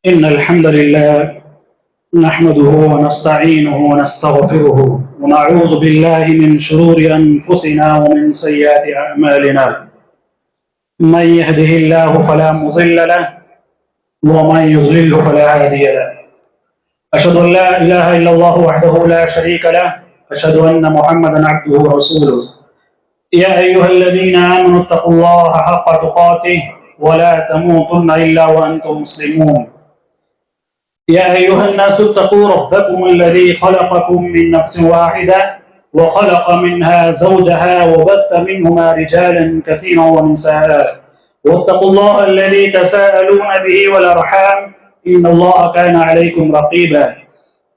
إن الحمد لله نحمده ونستعينه ونستغفره ونعوذ بالله من شرور أنفسنا ومن سيئات أعمالنا. من يهده الله فلا مضل له ومن يضلل فلا هادي له. أشهد أن لا إله إلا الله وحده لا شريك له. أشهد أن محمدا عبده ورسوله. يا أيها الذين آمنوا اتقوا الله حق تقاته ولا تموتن إلا وأنتم مسلمون. يا أيها الناس اتقوا ربكم الذي خلقكم من نفس واحدة وخلق منها زوجها وبث منهما رجالا كثيرا ونساء واتقوا الله الذي تساءلون به والأرحام إن الله كان عليكم رقيبا.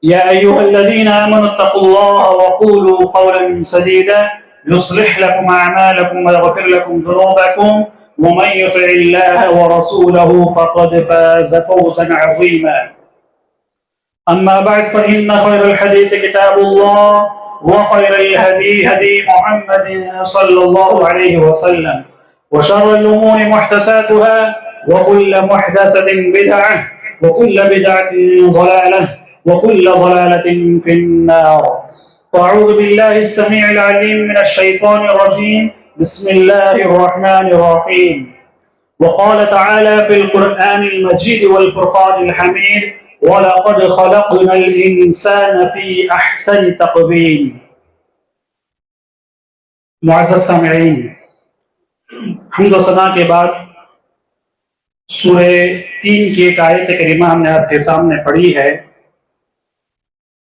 يا أيها الذين آمنوا اتقوا الله وقولوا قولا سديدا يصلح لكم أعمالكم ويغفر لكم ذنوبكم ومن يطع الله ورسوله فقد فاز فوزا عظيما. أما بعد فإن خير الحديث كتاب الله وخير الهدي هدي محمد صلى الله عليه وسلم وشر الأمور محدثاتها وكل محدثة بدعة وكل بدعة ضلالة وكل ضلالة في النار. أعوذ بالله السميع العليم من الشيطان الرجيم. بسم الله الرحمن الرحيم. وقال تعالى في القرآن المجيد والفرقان الحميد وَلَقَدْ خَلَقْنَا الْإِنسَانَ فِي أَحْسَنِ تَقْوِيمٍ. معزز سامعین، حمد و ثنا کے بعد سورہ 3 کی ایک آیت کریمہ ہم نے آپ کے سامنے پڑھی ہے.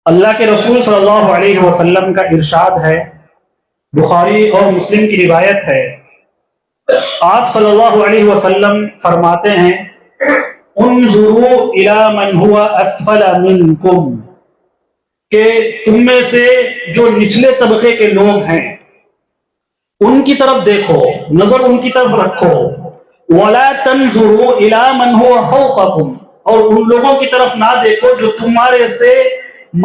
اللہ کے رسول صلی اللہ علیہ وسلم کا ارشاد ہے، بخاری اور مسلم کی روایت ہے. آپ صلی اللہ علیہ وسلم فرماتے ہیں، انظروا الی من هو اسفل منکم، کہ تم میں سے جو نچلے طبقے کے لوگ ہیں ان کی طرف دیکھو، نظر ان کی طرف رکھو. ولا تنظروا الی من هو فوقکم، اور ان لوگوں کی طرف نہ دیکھو جو تمہارے سے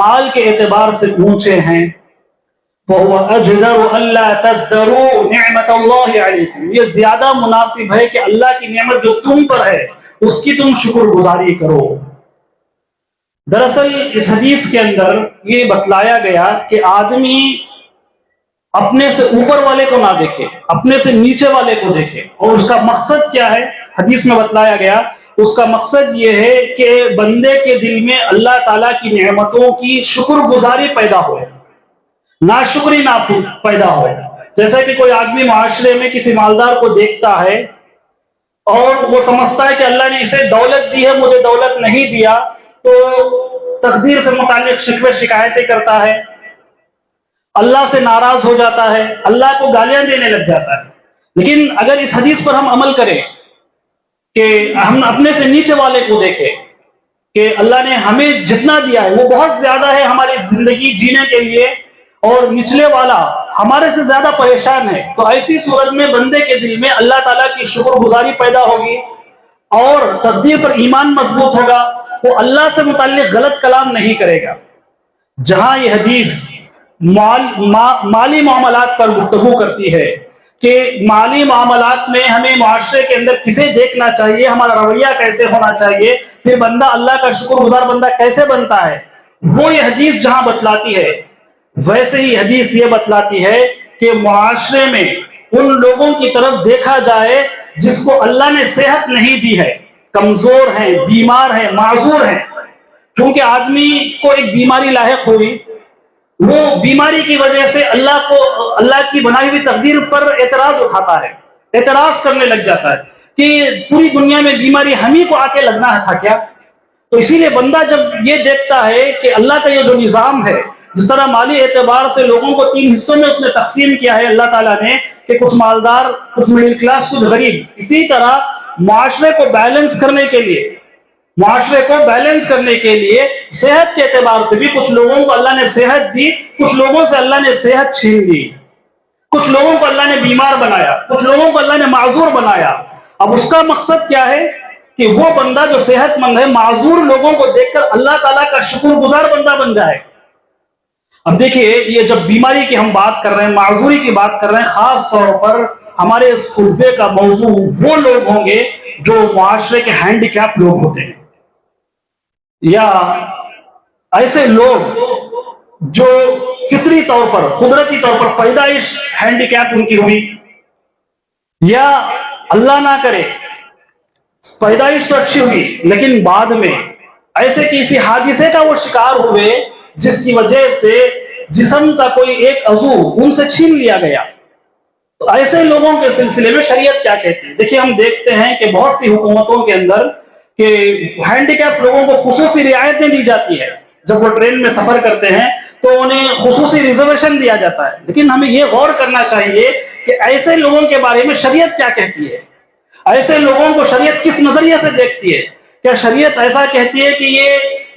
مال کے اعتبار سے اونچے ہیں. فهو اجدر الا تزدروا نعمت اللہ علیکم، یہ زیادہ مناسب ہے کہ اللہ کی نعمت جو تم پر ہے اس کی تم شکر گزاری کرو. دراصل اس حدیث کے اندر یہ بتلایا گیا کہ آدمی اپنے سے اوپر والے کو نہ دیکھے، اپنے سے نیچے والے کو دیکھے. اور اس کا مقصد کیا ہے؟ حدیث میں بتلایا گیا اس کا مقصد یہ ہے کہ بندے کے دل میں اللہ تعالیٰ کی نعمتوں کی شکر گزاری پیدا ہوئے، ناشکری نہ پیدا ہوئے. جیسا کہ کوئی آدمی معاشرے میں کسی مالدار کو دیکھتا ہے اور وہ سمجھتا ہے کہ اللہ نے اسے دولت دی ہے، مجھے دولت نہیں دیا، تو تقدیر سے متعلق شکوے شکایتیں کرتا ہے، اللہ سے ناراض ہو جاتا ہے، اللہ کو گالیاں دینے لگ جاتا ہے. لیکن اگر اس حدیث پر ہم عمل کریں کہ ہم اپنے سے نیچے والے کو دیکھیں کہ اللہ نے ہمیں جتنا دیا ہے وہ بہت زیادہ ہے ہماری زندگی جینے کے لیے، اور نچلے والا ہمارے سے زیادہ پریشان ہے، تو ایسی صورت میں بندے کے دل میں اللہ تعالیٰ کی شکر گزاری پیدا ہوگی اور تقدیر پر ایمان مضبوط ہوگا. وہ اللہ سے متعلق غلط کلام نہیں کرے گا. جہاں یہ حدیث مالی معاملات پر گفتگو کرتی ہے کہ مالی معاملات میں ہمیں معاشرے کے اندر کسے دیکھنا چاہیے، ہمارا رویہ کیسے ہونا چاہیے، پھر بندہ اللہ کا شکر گزار بندہ کیسے بنتا ہے، وہ یہ حدیث جہاں بتلاتی ہے، ویسے ہی حدیث یہ بتلاتی ہے کہ معاشرے میں ان لوگوں کی طرف دیکھا جائے جس کو اللہ نے صحت نہیں دی ہے، کمزور ہیں، بیمار ہیں، معذور ہیں. چونکہ آدمی کو ایک بیماری لاحق ہوئی، وہ بیماری کی وجہ سے اللہ کی بنائی ہوئی تقدیر پر اعتراض اٹھاتا ہے، اعتراض کرنے لگ جاتا ہے کہ پوری دنیا میں بیماری ہم ہی کو آ کے لگنا تھا کیا. تو اسی لیے بندہ جب یہ دیکھتا ہے کہ اللہ کا یہ جو نظام ہے، جس طرح مالی اعتبار سے لوگوں کو 3 حصوں میں اس نے تقسیم کیا ہے اللہ تعالیٰ نے، کہ کچھ مالدار، کچھ مڈل کلاس، کچھ غریب، اسی طرح معاشرے کو بیلنس کرنے کے لیے صحت کے اعتبار سے بھی کچھ لوگوں کو اللہ نے صحت دی، کچھ لوگوں سے اللہ نے صحت چھین لی، کچھ لوگوں کو اللہ نے بیمار بنایا، کچھ لوگوں کو اللہ نے معذور بنایا. اب اس کا مقصد کیا ہے کہ وہ بندہ جو صحت مند ہے معذور لوگوں کو دیکھ کر اللہ تعالیٰ کا شکر گزار بندہ بن جائے. اب دیکھیے، یہ جب بیماری کی ہم بات کر رہے ہیں، معذوری کی بات کر رہے ہیں، خاص طور پر ہمارے اس خطبے کا موضوع وہ لوگ ہوں گے جو معاشرے کے ہینڈی کیپ لوگ ہوتے ہیں، یا ایسے لوگ جو فطری طور پر قدرتی طور پر پیدائش ہینڈی کیپ ان کی ہوئی، یا اللہ نہ کرے پیدائش تو اچھی ہوئی لیکن بعد میں ایسے کسی حادثے کا وہ شکار ہوئے جس کی وجہ سے جسم کا کوئی ایک عضو ان سے چھین لیا گیا، تو ایسے لوگوں کے سلسلے میں شریعت کیا کہتی ہے؟ دیکھیے، ہم دیکھتے ہیں کہ بہت سی حکومتوں کے اندر کہ ہینڈی کیپ لوگوں کو خصوصی رعایتیں دی جاتی ہے، جب وہ ٹرین میں سفر کرتے ہیں تو انہیں خصوصی ریزرویشن دیا جاتا ہے، لیکن ہمیں یہ غور کرنا چاہیے کہ ایسے لوگوں کے بارے میں شریعت کیا کہتی ہے، ایسے لوگوں کو شریعت کس نظریے سے دیکھتی ہے؟ کیا شریعت ایسا کہتی ہے کہ یہ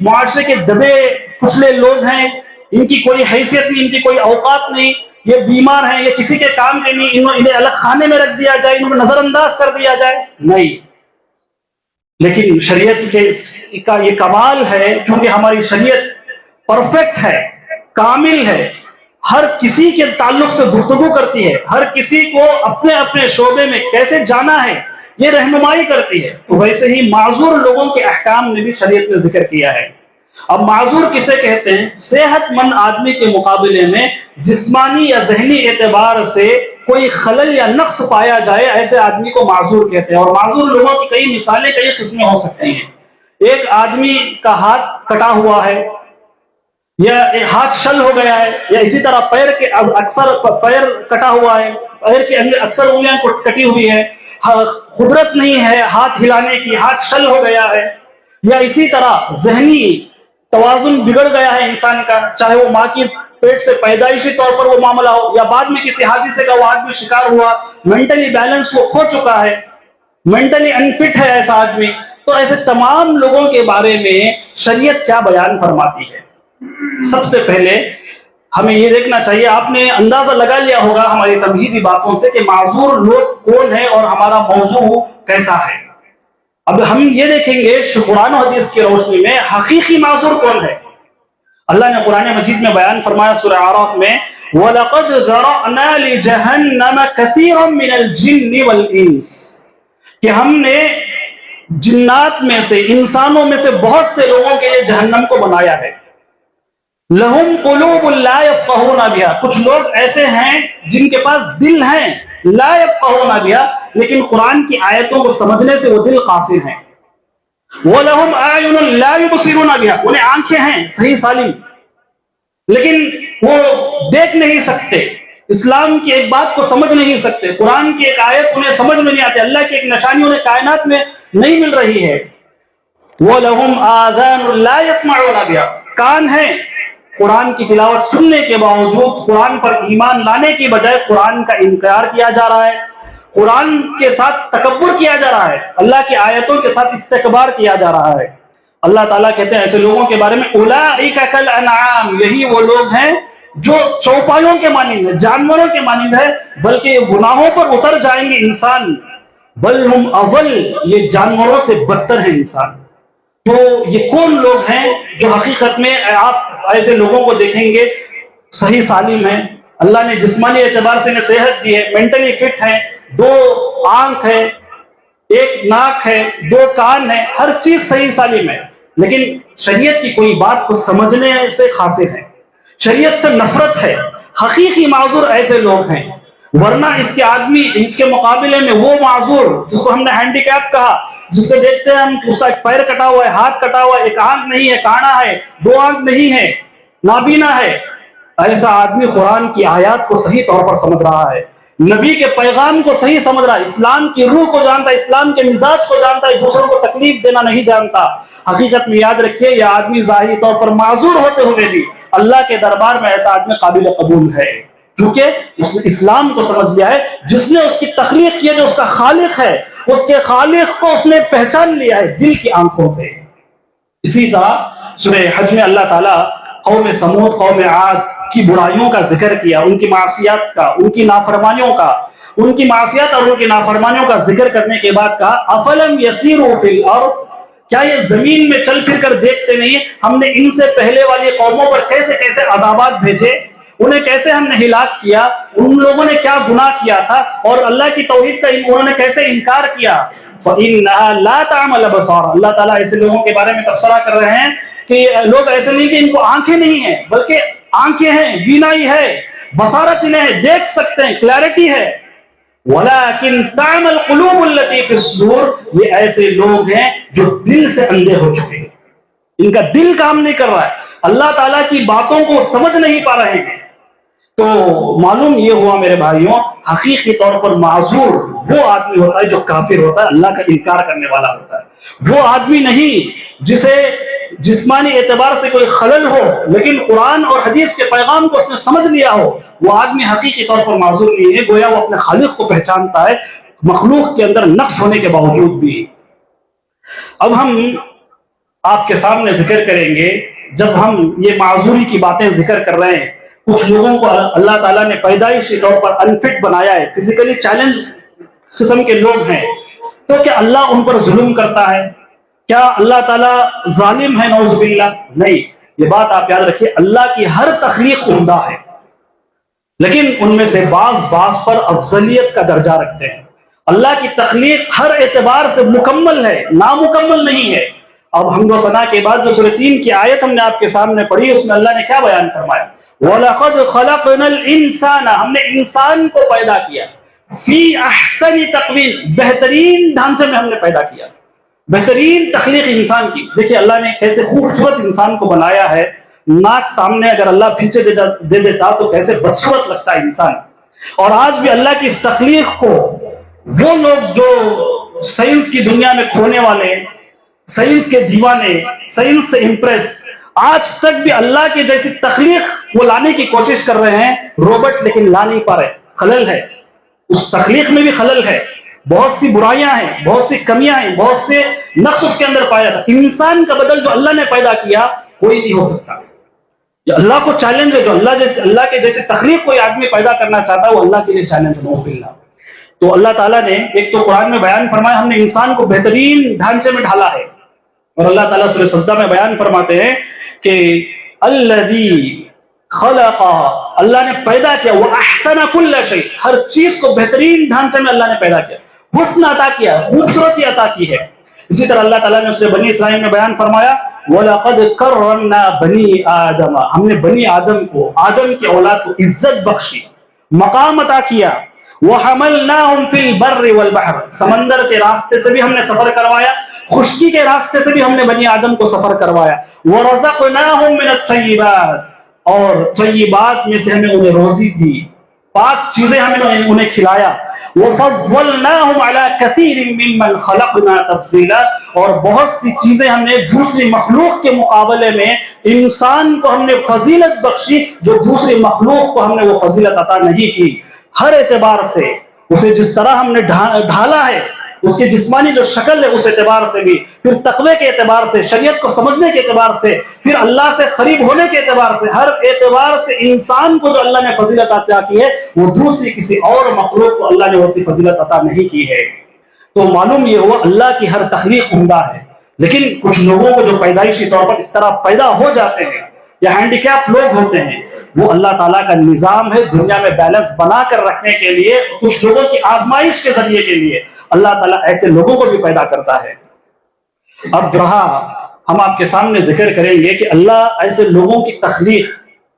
معاشرے کے دبے کچلے لوگ ہیں، ان کی کوئی حیثیت نہیں، ان کی کوئی اوقات نہیں، یہ بیمار ہیں، یہ کسی کے کام کے نہیں، انہیں الگ خانے میں رکھ دیا جائے، انہیں نظر انداز کر دیا جائے؟ نہیں، لیکن شریعت کا یہ کمال ہے، چونکہ ہماری شریعت پرفیکٹ ہے، کامل ہے، ہر کسی کے تعلق سے گفتگو کرتی ہے، ہر کسی کو اپنے اپنے شعبے میں کیسے جانا ہے یہ رہنمائی کرتی ہے، تو ویسے ہی معذور لوگوں کے احکام نے بھی شریعت میں ذکر کیا ہے۔ اب معذور کسے کہتے ہیں؟ صحت مند آدمی کے مقابلے میں جسمانی یا ذہنی اعتبار سے کوئی خلل یا نقص پایا جائے، ایسے آدمی کو معذور کہتے ہیں۔ اور معذور لوگوں کی کئی مثالیں، کئی قسمیں ہو سکتی ہیں۔ ایک آدمی کا ہاتھ کٹا ہوا ہے، یا ہاتھ شل ہو گیا ہے، یا اسی طرح پیر کے اکثر پیر کٹا ہوا ہے، پیر کے اکثر انگلیاں کٹی ہوئی ہے، قدرت نہیں ہے ہاتھ ہلانے کی، ہاتھ شل ہو گیا ہے، یا اسی طرح ذہنی توازن بگڑ گیا ہے انسان کا، چاہے وہ ماں کی پیٹ سے پیدائشی طور پر وہ معاملہ ہو، یا بعد میں کسی حادثے کا وہ آدمی شکار ہوا، مینٹلی بیلنس وہ کھو چکا ہے، مینٹلی انفٹ ہے ایسا آدمی، تو ایسے تمام لوگوں کے بارے میں شریعت کیا بیان فرماتی ہے؟ سب سے پہلے ہمیں یہ دیکھنا چاہیے، آپ نے اندازہ لگا لیا ہوگا ہماری تمہیدی باتوں سے کہ معذور لوگ کون ہیں اور ہمارا موضوع کیسا ہے۔ اب ہم یہ دیکھیں گے قرآن و حدیث کی روشنی میں حقیقی معذور کون ہے۔ اللہ نے قرآن مجید میں بیان فرمایا سورہ اعراف میں، وَلَقَدْ ذَرَأْنَا لِجَهَنَّمَ كَثِيرًا مِنَ الْجِنِّ وَالْإِنسِ، کہ ہم نے جنات میں سے، انسانوں میں سے بہت سے لوگوں کے لیے جہنم کو بنایا ہے۔ لہم قلوب لا یفقہون بہا، کچھ لوگ ایسے ہیں جن کے پاس دل ہیں، لا یفقہون بہا، لیکن قرآن کی آیتوں کو سمجھنے سے وہ دل قاصر ہیں۔ وَلَهُمْ أَعْيُنٌ لَا يُبْصِرُونَ بِهَا، انہیں آنکھیں ہیں صحیح سالم، لیکن وہ دیکھ نہیں سکتے، اسلام کی ایک بات کو سمجھ نہیں سکتے، قرآن کی ایک آیت انہیں سمجھ میں نہیں آتی، اللہ کی ایک نشانی انہیں کائنات میں نہیں مل رہی ہے۔ وَلَهُمْ آذَانٌ لَا يَسْمَعُونَ بِهَا، کان ہیں، قرآن کی تلاوت سننے کے باوجود قرآن پر ایمان لانے کی بجائے قرآن کا انکار کیا جا رہا ہے، قرآن کے ساتھ تکبر کیا جا رہا ہے، اللہ کی آیتوں کے ساتھ استکبار کیا جا رہا ہے۔ اللہ تعالیٰ کہتے ہیں ایسے لوگوں کے بارے میں، اولئک کالانعام، یہی وہ لوگ ہیں جو چوپایوں کے مانند ہیں، جانوروں کے مانند ہے، بلکہ یہ گناہوں پر اتر جائیں گے انسان، بل ہم اضل، یہ جانوروں سے بدتر ہیں انسان۔ تو یہ کون لوگ ہیں جو حقیقت میں آپ ایسے لوگوں کو دیکھیں گے صحیح سالم ہیں، اللہ نے جسمانی اعتبار سے انہیں صحت دی ہے، مینٹلی فٹ ہیں، 2 آنکھ ہے، 1 ناک ہے، 2 کان ہے، ہر چیز صحیح سالم ہے، لیکن شریعت کی کوئی بات کو سمجھنے سے قاصر ہے، شریعت سے نفرت ہے۔ حقیقی معذور ایسے لوگ ہیں، ورنہ اس کے مقابلے میں وہ معذور جس کو ہم نے ہینڈی کیپ کہا، جس کو دیکھتے ہیں ہم اس کا ایک پیر کٹا ہوا ہے، ہاتھ کٹا ہوا ہے، 1 آنکھ نہیں ہے، کانا ہے، 2 آنکھ نہیں ہے، نابینا ہے، ایسا آدمی قرآن کی آیات کو صحیح طور پر سمجھ رہا ہے، نبی کے پیغام کو صحیح سمجھ رہا ہے، اسلام کی روح کو جانتا ہے، اسلام کے مزاج کو جانتا ہے، دوسروں کو تکلیف دینا نہیں جانتا۔ حقیقت میں یاد رکھیے، یہ آدمی ظاہری طور پر معذور ہوتے ہوئے بھی اللہ کے دربار میں ایسا آدمی قابل قبول ہے، کیونکہ اس نے اسلام کو سمجھ لیا ہے، جس نے اس کی تخلیق کی ہے، جو اس کا خالق ہے، اس کے خالق کو اس نے پہچان لیا ہے دل کی آنکھوں سے۔ اسی طرح سورہ حج میں اللہ تعالیٰ قوم سمود، قوم عاد کی برائیوں کا ذکر کیا، ان کی معصیات کا، ان کی نافرمانیوں کا، ان کی معصیت اور ان کی نافرمانیوں کا ذکر کرنے کے بعد کہا افلم یسیروا فی الارض، کیا یہ زمین میں چل پھر کر دیکھتے نہیں ہم نے ان سے پہلے والی قوموں پر کیسے کیسے عذابات بھیجے، انہیں کیسے ہم نے ہلاک کیا، ان لوگوں نے کیا گناہ کیا تھا، اور اللہ کی توحید کا انہوں نے کیسے انکار کیا، فإنها لا تعمل الأبصار. اللہ تعالیٰ ایسے لوگوں کے بارے میں تبصرہ کر رہے ہیں کہ لوگ ایسے نہیں کہ ان کو آنکھیں نہیں ہیں، بلکہ آنکھیں ہیں، بینائی ہے، بصارت انہیں ہے، دیکھ سکتے ہیں، کلیرٹی ہے. وَلَكِنْ تَعْمَى الْقُلُوبُ الَّتِي فِي الصُّدُورِ. یہ ایسے لوگ ہیں جو دل سے اندھے ہو چکے ہیں، ان کا دل کام نہیں کر رہا ہے، اللہ تعالیٰ کی باتوں کو سمجھ نہیں پا رہے ہیں. تو معلوم یہ ہوا میرے بھائیوں، حقیقی طور پر معذور وہ آدمی ہوتا ہے جو کافر ہوتا ہے، اللہ کا انکار کرنے والا ہوتا ہے. وہ آدمی نہیں جسے جسمانی اعتبار سے کوئی خلل ہو لیکن قرآن اور حدیث کے پیغام کو اس نے سمجھ لیا ہو، وہ آدمی حقیقی طور پر معذور نہیں ہے، گویا وہ اپنے خالق کو پہچانتا ہے مخلوق کے اندر نقص ہونے کے باوجود بھی. اب ہم آپ کے سامنے ذکر کریں گے، جب ہم یہ معذوری کی باتیں ذکر کر رہے ہیں، کچھ لوگوں کو اللہ تعالیٰ نے پیدائشی طور پر انفٹ بنایا ہے، فزیکلی چیلنج قسم کے لوگ ہیں، تو کیا اللہ ان پر ظلم کرتا ہے؟ کیا اللہ تعالیٰ ظالم ہے؟ نعوذ باللہ. نہیں، یہ بات آپ یاد رکھیے، اللہ کی ہر تخلیق عمدہ ہے، لیکن ان میں سے بعض پر افضلیت کا درجہ رکھتے ہیں. اللہ کی تخلیق ہر اعتبار سے مکمل ہے، نامکمل نہیں ہے. اب حمد و ثنا کے بعد جو سورہ 3 کی آیت ہم نے آپ کے سامنے پڑھی، اس میں اللہ نے کیا بیان فرمایا؟ وَلَقَدْ خَلَقْنَا الْإِنسَانَ. ہم نے انسان کو پیدا کیا فی احسن تقویم، بہترین ڈھانچے میں ہم نے پیدا کیا، بہترین تخلیق انسان کی. دیکھیے اللہ نے کیسے خوبصورت انسان کو بنایا ہے. ناک سامنے اگر اللہ پیچھے دے دیتا تو کیسے بدصورت لگتا ہے انسان. اور آج بھی اللہ کی اس تخلیق کو وہ لوگ جو سائنس کی دنیا میں کھونے والے، سائنس کے دیوانے، سائنس سے امپریس، آج تک بھی اللہ کی جیسی تخلیق وہ لانے کی کوشش کر رہے ہیں، روبوٹ، لیکن لا نہیں پا رہے. خلل ہے اس تخلیق میں، بھی خلل ہے، بہت سی برائیاں ہیں، بہت سی کمیاں ہیں، بہت سے نقص اس کے اندر پایا تھا. انسان کا بدل جو اللہ نے پیدا کیا کوئی نہیں ہو سکتا. یہ اللہ کو چیلنج ہے، جو اللہ کے جیسے تخلیق کوئی آدمی پیدا کرنا چاہتا ہے وہ اللہ کے لیے چیلنج ہے. نعوذ باللہ. تو اللہ تعالیٰ نے ایک تو قرآن میں بیان فرمایا ہم نے انسان کو بہترین ڈھانچے میں ڈھالا ہے، اور اللہ تعالیٰ سورہ سجدہ میں بیان فرماتے ہیں کہ الذی خلق، اللہ نے پیدا کیا، وہ احسن کل شیء، ہر چیز کو بہترین ڈھانچے میں اللہ نے پیدا کیا، حسن عطا کیا، خوبصورتی عطا کی ہے. اسی طرح اللہ تعالیٰ نے اسے بنی اسرائیل میں بیان فرمایا وَلَقَدْ كَرَّمْنَا بَنِي آدَمَ، ہم نے بنی آدم کو، آدم کی اولاد کو عزت بخشی، مقام عطا کیا. وَحَمَلْنَاهُمْ فِي الْبَرِّ وَالْبَحْرِ، سمندر کے راستے سے بھی ہم نے سفر کروایا، خشکی کے راستے سے بھی ہم نے بنی آدم کو سفر کروایا. وَرَزَقْنَاهُمْ مِنَ الطَّيِّبَاتِ، اور طیبات میں سے ہمیں انہیں روزی دی، پاک چیزیں ہمیں انہیں کھلایا. وَفَضَّلْنَاهُمْ عَلَى كَثِيرٍ مِّمَّنْ خَلَقْنَا تَفْضِيلًا، اور بہت سی چیزیں ہم نے دوسری مخلوق کے مقابلے میں انسان کو ہم نے فضیلت بخشی جو دوسری مخلوق کو ہم نے وہ فضیلت عطا نہیں کی. ہر اعتبار سے اسے جس طرح ہم نے ڈھالا ہے، اس کی جسمانی جو شکل ہے اس اعتبار سے بھی، پھر تقوی کے اعتبار سے، شریعت کو سمجھنے کے اعتبار سے، پھر اللہ سے قریب ہونے کے اعتبار سے، ہر اعتبار سے انسان کو جو اللہ نے فضیلت عطا کی ہے وہ دوسری کسی اور مخلوق کو اللہ نے ویسی فضیلت عطا نہیں کی ہے. تو معلوم یہ ہوا اللہ کی ہر تخلیق عمدہ ہے، لیکن کچھ لوگوں کو جو پیدائشی طور پر اس طرح پیدا ہو جاتے ہیں یا ہینڈی کیپ لوگ ہوتے ہیں، وہ اللہ تعالیٰ کا نظام ہے دنیا میں بیلنس بنا کر رکھنے کے لیے، کچھ لوگوں کی آزمائش کے ذریعے کے لیے اللہ تعالیٰ ایسے لوگوں کو بھی پیدا کرتا ہے. اب رہا ہم آپ کے سامنے ذکر کریں گے کہ اللہ ایسے لوگوں کی تخلیق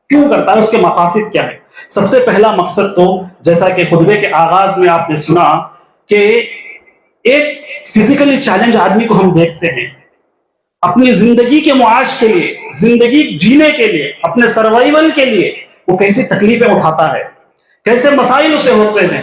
کیوں کرتا ہے، اس کے مقاصد کیا ہے. سب سے پہلا مقصد تو جیسا کہ خطبے کے آغاز میں آپ نے سنا کہ ایک فزیکلی چیلنج آدمی کو ہم دیکھتے ہیں اپنی زندگی کے معاش کے لیے، زندگی جینے کے لیے، اپنے سروائیول کے لیے وہ کیسی تکلیفیں اٹھاتا ہے، کیسے مسائل اسے ہوتے ہیں،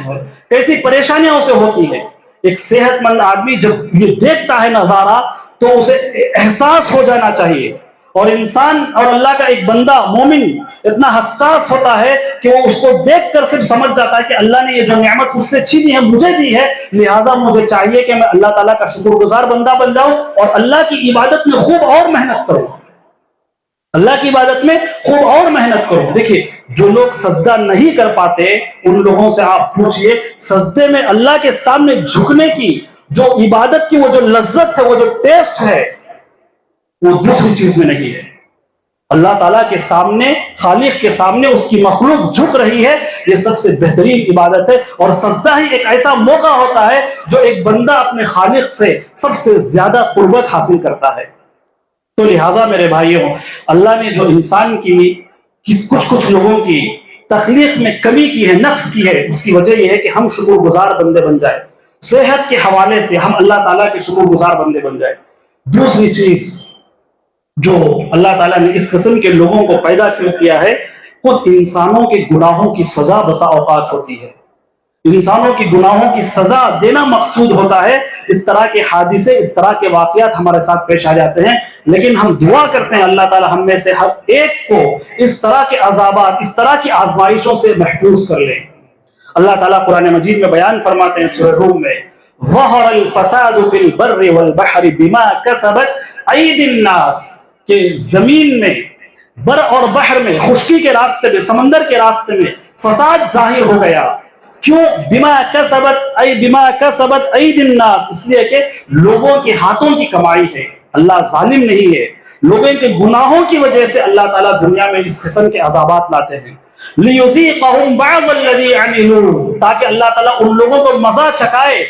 کیسی پریشانیاں اسے ہوتی ہیں. ایک صحت مند آدمی جب یہ دیکھتا ہے نظارہ تو اسے احساس ہو جانا چاہیے. اور انسان اور اللہ کا ایک بندہ مومن اتنا حساس ہوتا ہے کہ وہ اس کو دیکھ کر صرف سمجھ جاتا ہے کہ اللہ نے یہ جو نعمت اس سے چھینی ہے مجھے دی ہے، لہٰذا مجھے چاہیے کہ میں اللہ تعالیٰ کا شکر گزار بندہ بن جاؤں اور اللہ کی عبادت میں خوب اور محنت کروں، اللہ کی عبادت میں خوب اور محنت کروں. دیکھیے جو لوگ سجدہ نہیں کر پاتے ان لوگوں سے آپ پوچھئے سجدے میں اللہ کے سامنے جھکنے کی جو عبادت کی وہ جو لذت ہے، وہ جو ٹیسٹ ہے، وہ دوسری چیز میں نہیں ہے. اللہ تعالیٰ کے سامنے، خالق کے سامنے اس کی مخلوق جھک رہی ہے، یہ سب سے بہترین عبادت ہے. اور سجدہ ہی ایک ایسا موقع ہوتا ہے جو ایک بندہ اپنے خالق سے سب سے زیادہ قربت حاصل کرتا ہے. تو لہٰذا میرے بھائیوں، اللہ نے جو انسان کی کچھ لوگوں کی تخلیق میں کمی کی ہے، نقص کی ہے، اس کی وجہ یہ ہے کہ ہم شکر گزار بندے بن جائیں. صحت کے حوالے سے ہم اللہ تعالیٰ کے شکر گزار بندے بن جائیں. دوسری چیز جو اللہ تعالیٰ نے اس قسم کے لوگوں کو پیدا کیوں کیا ہے، خود انسانوں کے گناہوں کی سزا بسا اوقات ہوتی ہے. انسانوں کی گناہوں کی سزا دینا مقصود ہوتا ہے. اس طرح کے حادثے، اس طرح کے واقعات ہمارے ساتھ پیش آ جاتے ہیں، لیکن ہم دعا کرتے ہیں اللہ تعالیٰ ہم میں سے ہر ایک کو اس طرح کے عذابات، اس طرح کی آزمائشوں سے محفوظ کر لیں. اللہ تعالیٰ قرآن مجید میں بیان فرماتے ہیں سورہ روم میں، ظہر الفساد فی البر والبحر بما کسبت ایدی الناس، کہ زمین میں، بر اور بحر میں، خشکی کے راستے میں، سمندر کے راستے میں فساد ظاہر ہو گیا. کیوں؟ بما کسبت ایدی الناس، اس لیے کہ لوگوں کے ہاتھوں کی کمائی ہے. اللہ ظالم نہیں ہے. لوگوں کے گناہوں کی وجہ سے اللہ تعالیٰ دنیا میں اس قسم کے عذابات لاتے ہیں. لِيُذِيقَهُمْ بَعْضَ الَّذِي عَمِلُوا، تاکہ اللہ تعالیٰ ان لوگوں کو مزہ چکھائے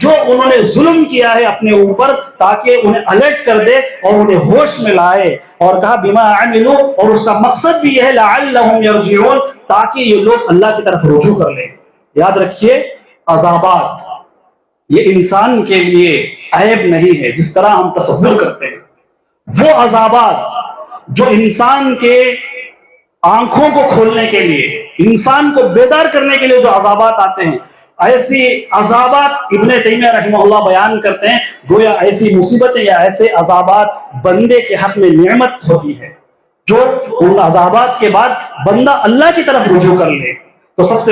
جو انہوں نے ظلم کیا ہے اپنے اوپر، تاکہ انہیں الرٹ کر دے اور انہیں ہوش میں لائے. اور کہا بما عملوا، اور اس کا مقصد بھی یہ ہے لعلہم یرجعون، تاکہ یہ لوگ اللہ کی طرف رجوع کر لیں. یاد رکھیے، عذابات یہ انسان کے لیے عیب نہیں ہے جس طرح ہم تصور کرتے ہیں. وہ عذابات جو انسان کے آنکھوں کو کھولنے کے لیے، انسان کو بیدار کرنے کے لیے جو عذابات آتے ہیں، ایسی عذابات ابن تیمیہ رحمہ اللہ بیان کرتے ہیں گویا ایسی مصیبتیں یا ایسے عذابات بندے کے حق میں نعمت ہوتی ہے، جو ان عذابات کے بعد بندہ اللہ کی طرف رجوع کر لے. تو سب سے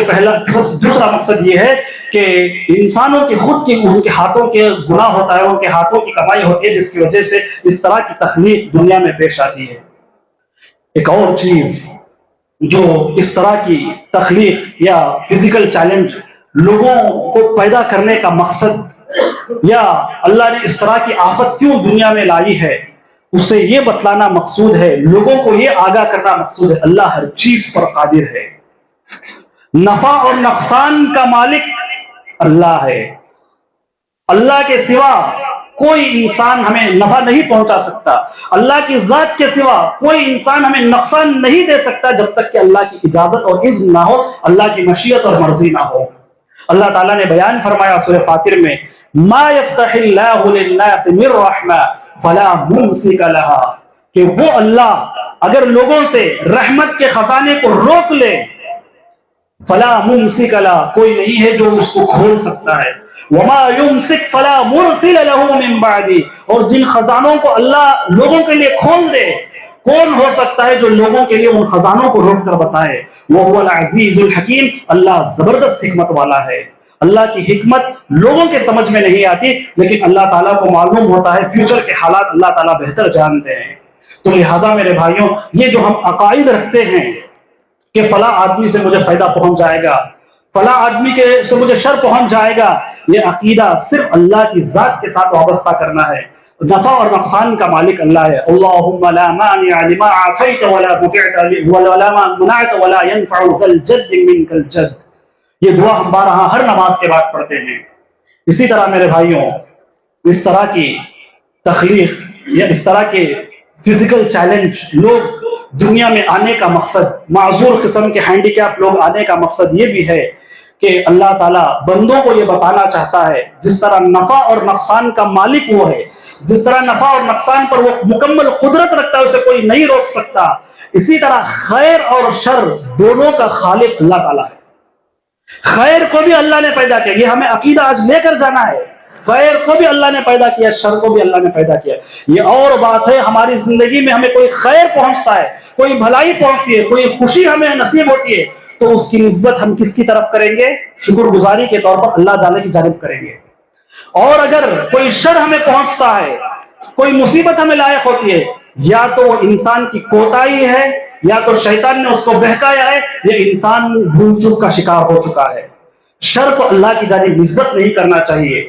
دوسرا مقصد یہ ہے کہ انسانوں کی خود کی، ان کے ہاتھوں کے گناہ ہوتا ہے، ان کے ہاتھوں کی کمائی ہوتی ہے، جس کی وجہ سے اس طرح کی تخلیق دنیا میں پیش آتی ہے. ایک اور چیز جو اس طرح کی تخلیق یا فزیکل چیلنج لوگوں کو پیدا کرنے کا مقصد، یا اللہ نے اس طرح کی آفت کیوں دنیا میں لائی ہے، اس سے یہ بتلانا مقصود ہے، لوگوں کو یہ آگاہ کرنا مقصود ہے، اللہ ہر چیز پر قادر ہے. نفع اور نقصان کا مالک اللہ ہے. اللہ کے سوا کوئی انسان ہمیں نفع نہیں پہنچا سکتا. اللہ کی ذات کے سوا کوئی انسان ہمیں نقصان نہیں دے سکتا جب تک کہ اللہ کی اجازت اور اذن نہ ہو، اللہ کی مشیت اور مرضی نہ ہو. اللہ تعالیٰ نے بیان فرمایا سورہ فاطر میں، ما یفتح اللہ للناس من رحمہ فلا ممسک لها، کہ وہ اللہ اگر لوگوں سے رحمت کے خزانے کو روک لے، فلا ممسک لها، کوئی نہیں ہے جو اس کو کھول سکتا ہے. وما يمسك فلا مرسل له من بعدی، اور جن خزانوں کو اللہ لوگوں کے لیے کھول دے، کون ہو سکتا ہے جو لوگوں کے لیے ان خزانوں کو روک کر بتائے. وهو العزیز الحکیم، اللہ زبردست حکمت والا ہے. اللہ کی حکمت لوگوں کے سمجھ میں نہیں آتی، لیکن اللہ تعالیٰ کو معلوم ہوتا ہے، فیوچر کے حالات اللہ تعالیٰ بہتر جانتے ہیں. تو لہٰذا میرے بھائیوں، یہ جو ہم عقائد رکھتے ہیں کہ فلاں آدمی سے مجھے فائدہ پہنچ جائے گا، فلاں آدمی سے مجھے شر پہنچ جائے گا، یہ عقیدہ صرف اللہ کی ذات کے ساتھ وابستہ کرنا ہے. نفع اور نقصان کا مالک اللہ ہے. اللہم لا مانع لما اعطیت ولا منعت ولا ينفع ذا الجد منک الجد. یہ دعا ہم بارہا ہر نماز کے بعد پڑھتے ہیں. اسی طرح میرے بھائیوں، اس طرح کی تخلیق یا اس طرح کے فزیکل چیلنج لوگ دنیا میں آنے کا مقصد، معذور قسم کے ہینڈیکیپ لوگ آنے کا مقصد یہ بھی ہے کہ اللہ تعالیٰ بندوں کو یہ بتانا چاہتا ہے، جس طرح نفع اور نقصان کا مالک وہ ہے، جس طرح نفع اور نقصان پر وہ مکمل قدرت رکھتا ہے، اسے کوئی نہیں روک سکتا، اسی طرح خیر اور شر دونوں کا خالق اللہ تعالیٰ ہے. خیر کو بھی اللہ نے پیدا کیا، یہ ہمیں عقیدہ آج لے کر جانا ہے. خیر کو بھی اللہ نے پیدا کیا، شر کو بھی اللہ نے پیدا کیا. یہ اور بات ہے، ہماری زندگی میں ہمیں کوئی خیر پہنچتا ہے، کوئی بھلائی پہنچتی ہے، کوئی خوشی ہمیں نصیب ہوتی ہے، تو اس کی نسبت ہم کس کی طرف کریں گے؟ شکر گزاری کے طور پر اللہ تعالیٰ کی جانب کریں گے. اور اگر کوئی شر ہمیں پہنچتا ہے، کوئی مصیبت ہمیں لاحق ہوتی ہے، یا تو وہ انسان کی کوتاہی ہے، یا تو شیطان نے اس کو بہکایا ہے، یا انسان بھول چوک کا شکار ہو چکا ہے. شر کو اللہ کی جانب نسبت نہیں کرنا چاہیے.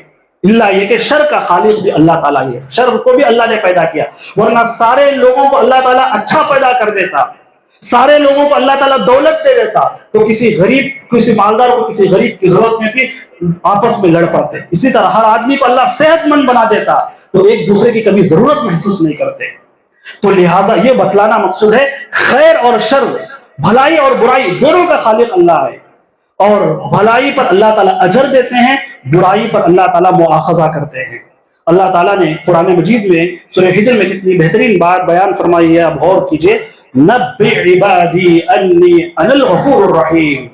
اللہ یہ کہ شر کا خالق بھی اللہ تعالیٰ ہی ہے، شر کو بھی اللہ نے پیدا کیا، ورنہ سارے لوگوں کو اللہ تعالیٰ اچھا پیدا کر دیتا، سارے لوگوں کو اللہ تعالیٰ دولت دے دیتا تو کسی غریب، کسی مالدار کو کسی غریب کی ضرورت نہیں تھی، آپس میں لڑ پڑتے۔ اسی طرح ہر آدمی کو اللہ صحت مند بنا دیتا تو ایک دوسرے کی کبھی ضرورت محسوس نہیں کرتے۔ تو لہٰذا یہ بتلانا مقصود ہے خیر اور شر، بھلائی اور برائی دونوں کا خالق اللہ ہے، اور بھلائی پر اللہ تعالیٰ اجر دیتے ہیں، برائی پر اللہ تعالیٰ مؤاخذہ کرتے ہیں۔ اللہ تعالیٰ نے قرآن مجید میں سورہ ہجر میں کتنی بہترین بات بیان فرمائی ہے، اب غور کیجئے۔ نبئ عبادی انی انا الغفور الرحیم،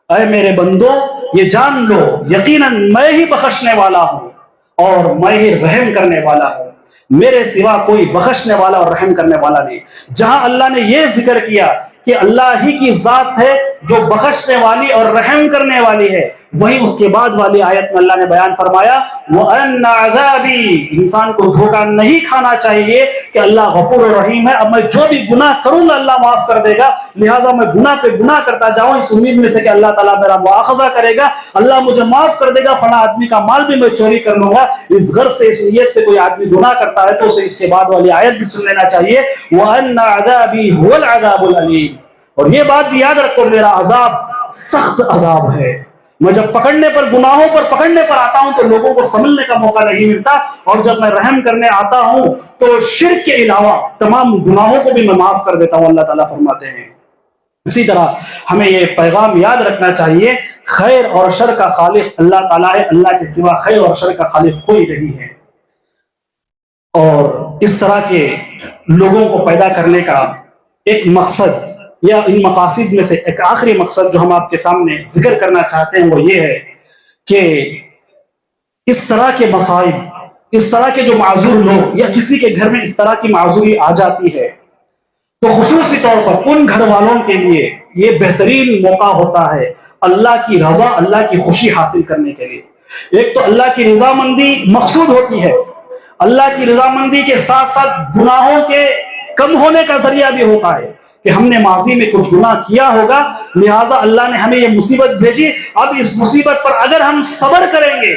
اے میرے بندو یہ جان لو یقیناً میں ہی بخشنے والا ہوں اور میں ہی رحم کرنے والا ہوں، میرے سوا کوئی بخشنے والا اور رحم کرنے والا نہیں۔ جہاں اللہ نے یہ ذکر کیا کہ اللہ ہی کی ذات ہے جو بخشنے والی اور رحم کرنے والی ہے، وہیں اس کے بعد والی آیت میں اللہ نے بیان فرمایا وَأَنَّ عَذَابِي، انسان کو دھوکہ نہیں کھانا چاہیے کہ اللہ غفور الرحیم ہے، اب میں جو بھی گناہ کروں گا اللہ معاف کر دے گا، لہٰذا میں گناہ پہ گناہ کرتا جاؤں اس امید میں سے کہ اللہ تعالیٰ میرا مؤاخذہ کرے گا، اللہ مجھے معاف کر دے گا، فلاں آدمی کا مال بھی میں چوری کر لوں گا، اس غرض سے اس نیت سے کوئی آدمی گناہ کرتا ہے تو اسے اس کے بعد والی آیت بھی سن لینا چاہیے وَأَنَّ عَذَابِي هُوَ الْعَذَابُ الْأَلِيمُ، اور یہ بات بھی یاد رکھو میرا عذاب سخت عذاب ہے، میں جب پکڑنے پر گناہوں پر پکڑنے پر آتا ہوں تو لوگوں کو سنبھلنے کا موقع نہیں ملتا، اور جب میں رحم کرنے آتا ہوں تو شرک کے علاوہ تمام گناہوں کو بھی میں معاف کر دیتا ہوں، اللہ تعالیٰ فرماتے ہیں۔ اسی طرح ہمیں یہ پیغام یاد رکھنا چاہیے خیر اور شر کا خالق اللہ تعالیٰ ہے، اللہ کے سوا خیر اور شر کا خالق کوئی نہیں ہے۔ اور اس طرح کے لوگوں کو پیدا کرنے کا ایک مقصد یا ان مقاصد میں سے ایک آخری مقصد جو ہم آپ کے سامنے ذکر کرنا چاہتے ہیں وہ یہ ہے کہ اس طرح کے مسائل، اس طرح کے جو معذور لوگ یا کسی کے گھر میں اس طرح کی معذوری آ جاتی ہے تو خصوصی طور پر ان گھر والوں کے لیے یہ بہترین موقع ہوتا ہے اللہ کی رضا، اللہ کی خوشی حاصل کرنے کے لیے۔ ایک تو اللہ کی رضامندی مقصود ہوتی ہے، اللہ کی رضامندی کے ساتھ ساتھ گناہوں کے کم ہونے کا ذریعہ بھی ہوتا ہے کہ ہم نے ماضی میں کچھ گناہ کیا ہوگا، لہٰذا اللہ نے ہمیں یہ مصیبت بھیجی، اب اس مصیبت پر اگر ہم صبر کریں گے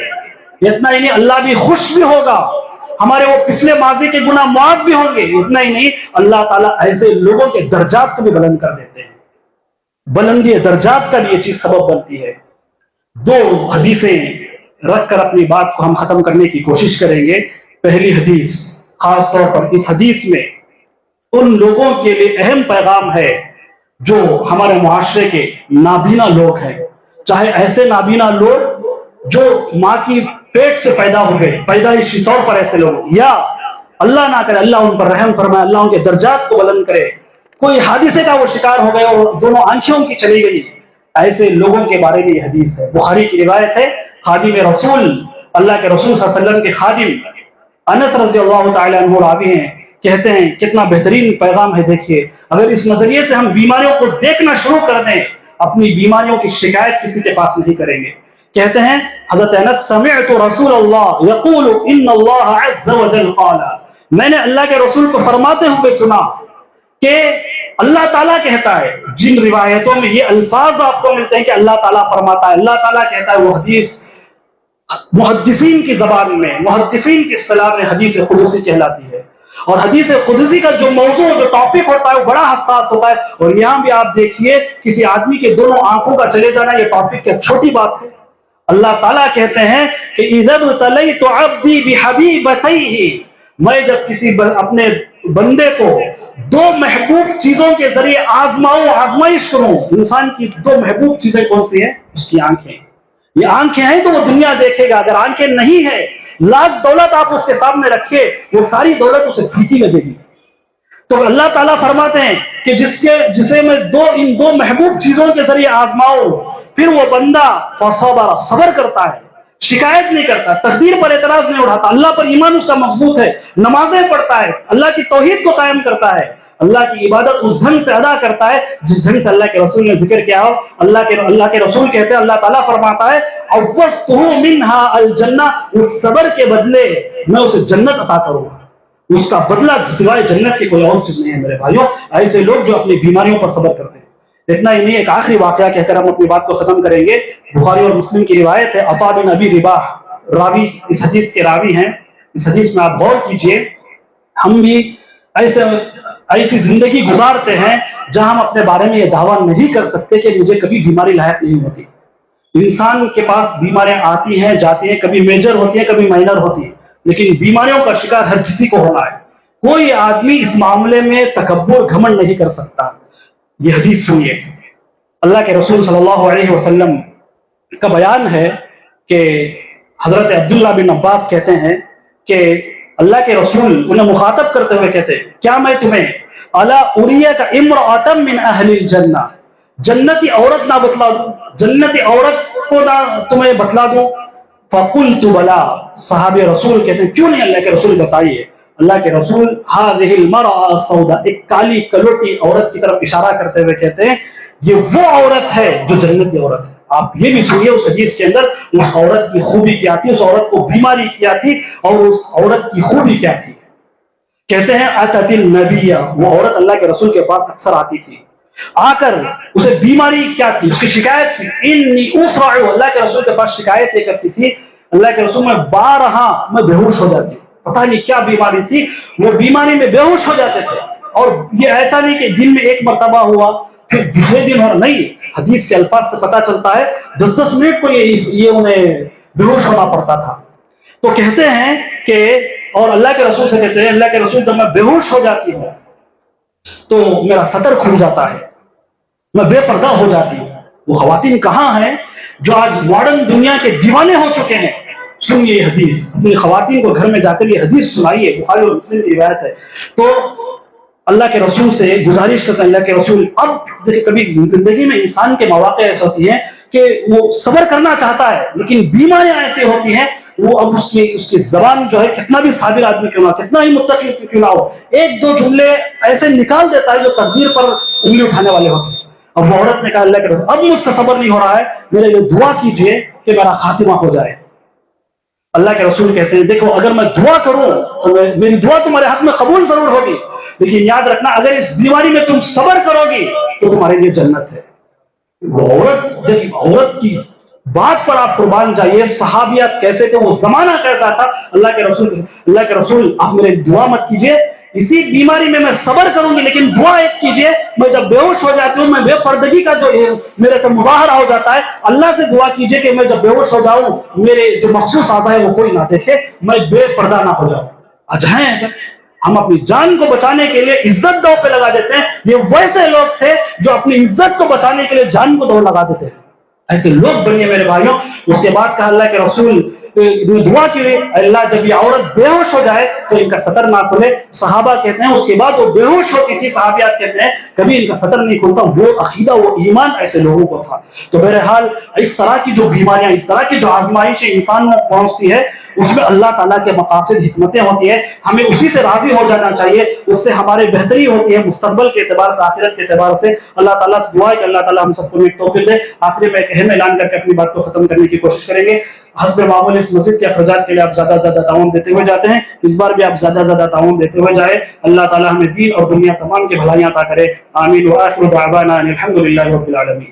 اتنا ہی نہیں اللہ بھی خوش بھی ہوگا، ہمارے وہ پچھلے ماضی کے گناہ معاف بھی ہوں گے، اتنا ہی نہیں اللہ تعالیٰ ایسے لوگوں کے درجات کو بھی بلند کر دیتے ہیں، بلندی درجات کا بھی یہ چیز سبب بنتی ہے۔ دو حدیثیں رکھ کر اپنی بات کو ہم ختم کرنے کی کوشش کریں گے۔ پہلی حدیث، خاص طور پر اس حدیث میں ان لوگوں کے لیے اہم پیغام ہے جو ہمارے معاشرے کے نابینا لوگ ہیں، چاہے ایسے نابینا لوگ جو ماں کی پیٹ سے پیدا ہوئے، پیدائشی طور پر ایسے لوگ، یا اللہ نہ کرے اللہ ان پر رحم فرمائے، اللہ ان کے درجات کو بلند کرے، کوئی حادثے کا وہ شکار ہو گئے اور دونوں آنکھوں کی چلی گئی، ایسے لوگوں کے بارے میں یہ حدیث ہے۔ بخاری کی روایت ہے، خادم رسول، اللہ کے رسول صلی اللہ علیہ وسلم کے خادم انس رضی اللہ تعالی عنہ راوی ہیں، کہتے ہیں کتنا بہترین پیغام ہے، دیکھیے اگر اس نظریے سے ہم بیماریوں کو دیکھنا شروع کر دیں اپنی بیماریوں کی شکایت کسی کے پاس نہیں کریں گے۔ کہتے ہیں حضرت انس سمعت رسول اللہ یقول ان اللہ عز وجل قال، میں نے اللہ کے رسول کو فرماتے ہوئے سنا کہ اللہ تعالیٰ کہتا ہے، جن روایتوں میں یہ الفاظ آپ کو ملتے ہیں کہ اللہ تعالیٰ فرماتا ہے، اللہ تعالیٰ کہتا ہے، وہ حدیث محدثین کی زبان میں، محدثین کی اصطلاح میں حدیث قدسی کہلاتی ہے، اور حدیث قدسی کا جو موضوع، جو ٹاپک ہوتا ہے وہ بڑا حساس ہوتا ہے، اور یہاں بھی آپ دیکھیے کسی آدمی کے دونوں آنکھوں کا چلے جانا یہ ٹاپک کیا چھوٹی بات ہے۔ اللہ تعالیٰ کہتے ہیں کہ اِذَا ابْتَلَيْتُ عَبْدِي بِحَبِيبَتَيْهِ، میں جب کسی اپنے بندے کو دو محبوب چیزوں کے ذریعے آزماؤں، آزمائش کروں، انسان کی دو محبوب چیزیں کون سی ہیں؟ اس کی آنکھیں، یہ آنکھیں ہیں تو وہ دنیا دیکھے گا، اگر آنکھیں نہیں ہیں لاکھ دولت آپ اس کے سامنے رکھیے وہ ساری دولت اسے پھیکی لگے گی۔ تو اللہ تعالیٰ فرماتے ہیں کہ جسے میں ان دو محبوب چیزوں کے ذریعے آزماؤں، پھر وہ بندہ فصبر، صبر کرتا ہے، شکایت نہیں کرتا، تقدیر پر اعتراض نہیں اٹھاتا، اللہ پر ایمان اس کا مضبوط ہے، نمازیں پڑھتا ہے، اللہ کی توحید کو قائم کرتا ہے، اللہ کی عبادت اس ڈھنگ سے ادا کرتا ہے جس ڈھنگ سے اللہ کے رسول نے ذکر کیا ہو۔ اللہ کے رسول کہتے ہیں، اللہ تعالیٰ فرماتا ہے عوضتہ منہا الجنہ، اس صبر کے بدلے میں اسے جنت عطا کروں گا، اس کا بدلہ سوائے جنت کی کوئی اور چیز نہیں ہے۔ میرے بھائیوں، ایسے لوگ جو اپنی بیماریوں پر صبر کرتے ہیں۔ اتنا ہی نہیں، ایک آخری واقعہ کہہ کر ہم اپنی بات کو ختم کریں گے۔ بخاری اور مسلم کی روایت ہے، عطا بن ابی رباح راوی اس حدیث کے راوی ہیں. اس حدیث میں آپ غور کیجئے، ہم بھی ایسی زندگی گزارتے ہیں جہاں ہم اپنے بارے میں یہ دعویٰ نہیں کر سکتے کہ مجھے کبھی بیماری لاحق نہیں ہوتی. انسان کے پاس بیماریاں آتی ہیں جاتی ہیں، کبھی میجر ہوتی ہیں کبھی مائنر ہوتی ہیں، لیکن بیماریوں کا شکار ہر کسی کو ہونا ہے. کوئی آدمی اس معاملے میں تکبر گھمنڈ نہیں کر سکتا. یہ حدیث سنیے، اللہ کے رسول صلی اللہ علیہ وسلم کا بیان ہے کہ حضرت عبداللہ بن عباس کہتے ہیں کہ اللہ کے رسول انہیں مخاطب کرتے ہوئے کہتے ہیں، کیا میں تمہیں الا اریک امرأۃ من اہل الجنہ، جنتی عورت نہ بتلا دوں، جنتی عورت کو نہ تمہیں بتلا دوں؟ فقلت بلا، صحابہ رسول کہتے ہیں کیوں نہیں اللہ کے رسول بتائیے. اللہ کے رسول هذه المرأة السوداء، ایک کالی کلوٹی عورت کی طرف اشارہ کرتے ہوئے کہتے ہیں یہ وہ عورت ہے جو جنتی عورت ہے. آپ یہ بھی سنیے اس حدیث کے اندر اس عورت کی خوبی کیا تھی، اس عورت کو بیماری کیا تھی اور اس عورت کی خوبی کیا تھی. کہتے ہیں اتت النبی، وہ عورت اللہ کے رسول کے پاس اکثر آتی تھی. آ کر اسے بیماری کیا تھی، اس کی شکایت تھی. انی اسرع، اللہ کے رسول کے پاس شکایت یہ کرتی تھی اللہ کے رسول میں بارہا میں بے ہوش ہو جاتی. پتہ نہیں کیا بیماری تھی، وہ بیماری میں بے ہوش ہو جاتے تھے. اور یہ ایسا نہیں کہ دن میں ایک مرتبہ ہوا پھر دوسرے دن ہو، نہیں، حدیث کے الفاظ سے پتہ چلتا ہے 10-10 منٹ کو یہ انہیں بے ہوش ہونا پڑتا تھا. تو کہتے ہیں کہ اور اللہ کے رسول سے کہتے ہیں اللہ کے رسول جب میں بے ہوش ہو جاتی ہوں تو میرا سطر کھل جاتا ہے، میں بے پردہ ہو جاتی ہوں. وہ خواتین کہاں ہیں جو آج ماڈرن دنیا کے دیوانے ہو چکے ہیں؟ سنیے یہ حدیث، اپنی خواتین کو گھر میں جا کر یہ حدیث سنائیے، بخاری اور مسلم کی روایت ہے. تو اللہ کے رسول سے گزارش کرتا ہے اللہ کے رسول. اب دیکھیں کبھی زندگی میں انسان کے مواقع ایسے ہوتی ہیں کہ وہ صبر کرنا چاہتا ہے لیکن بیماریاں ایسی ہوتی ہیں وہ اب اس کی زبان جو ہے کتنا بھی صابر آدمی کیوں نہ، کتنا ہی متقی کیوں نہ ہو، ایک دو جملے ایسے نکال دیتا ہے جو تقدیر پر انگلی اٹھانے والے ہوتے ہیں. اب وہ عورت نے کہا اللہ کے رسول اب مجھ سے صبر نہیں ہو رہا ہے، میرے لیے دعا کیجئے کہ میرا خاتمہ ہو جائے. اللہ کے رسول کہتے ہیں دیکھو اگر میں دعا کروں تو میری دعا تمہارے حق میں قبول ضرور ہوگی، لیکن یاد رکھنا اگر اس بیماری میں تم صبر کرو گی تو تمہارے لیے جنت ہے. وہ عورت، دیکھیں عورت کی بات پر آپ قربان جائیے، صحابیات کیسے تھے، وہ زمانہ کیسا تھا. اللہ کے رسول آپ میرے دعا مت کیجئے، اسی بیماری میں صبر کروں گی لیکن دعا ایک کیجئے میں جب بے ہوش ہو جاتی ہوں، میں بے پردگی کا جو میرے سے مظاہرہ ہو جاتا ہے، اللہ سے دعا کیجئے کہ میں جب بے ہوش ہو جاؤں میرے جو مخصوص اعضاء ہے وہ کوئی نہ دیکھے، میں بے پردہ نہ ہو جاؤں. آج ہیں ایسے، ہم اپنی جان کو بچانے کے لیے عزت دو پہ لگا دیتے ہیں. یہ ویسے لوگ تھے جو اپنی عزت کو بچانے کے لیے جان کو دو لگا دیتے ہیں. ایسے لوگ بنیے میرے بھائیوں. اس کے بعد کہا اللہ کے رسول دعا کی اللہ جب یہ عورت بے ہوش ہو جائے تو ان کا سطر نہ کھلے. صحابہ کہتے ہیں اس کے بعد وہ بے ہوش ہوتی تھی، صحابیات کہتے ہیں کبھی ان کا سطر نہیں کھلتا. وہ عقیدہ وہ ایمان ایسے لوگوں کو تھا. تو بہرحال اس طرح کی جو بیماریاں، اس طرح کی جو آزمائش انسان میں پہنچتی ہے اس میں اللہ تعالیٰ کے مقاصد حکمتیں ہوتی ہیں. ہمیں اسی سے راضی ہو جانا چاہیے، اس سے ہمارے بہتری ہوتی ہے مستقبل کے اعتبار سے، آخرت کے اعتبار سے. اللہ تعالیٰ سے دعا ہے کہ اللہ تعالیٰ ہم سب کو نیک توفیق دے. آخری میں ایک اہم اعلان کر کے اپنی بات کو ختم کرنے کی کوشش کریں گے. حسب معمول اس مسجد کے اخراجات کے لیے آپ زیادہ سے زیادہ تعاون دیتے ہوئے جاتے ہیں، اس بار بھی آپ زیادہ سے زیادہ تعاون دیتے ہوئے جائیں. اللہ تعالیٰ ہمیں دین اور دنیا تمام کی بھلائیاں عطا کرے. آمین. وآخر دعوانا ان الحمد للہ رب العالمین.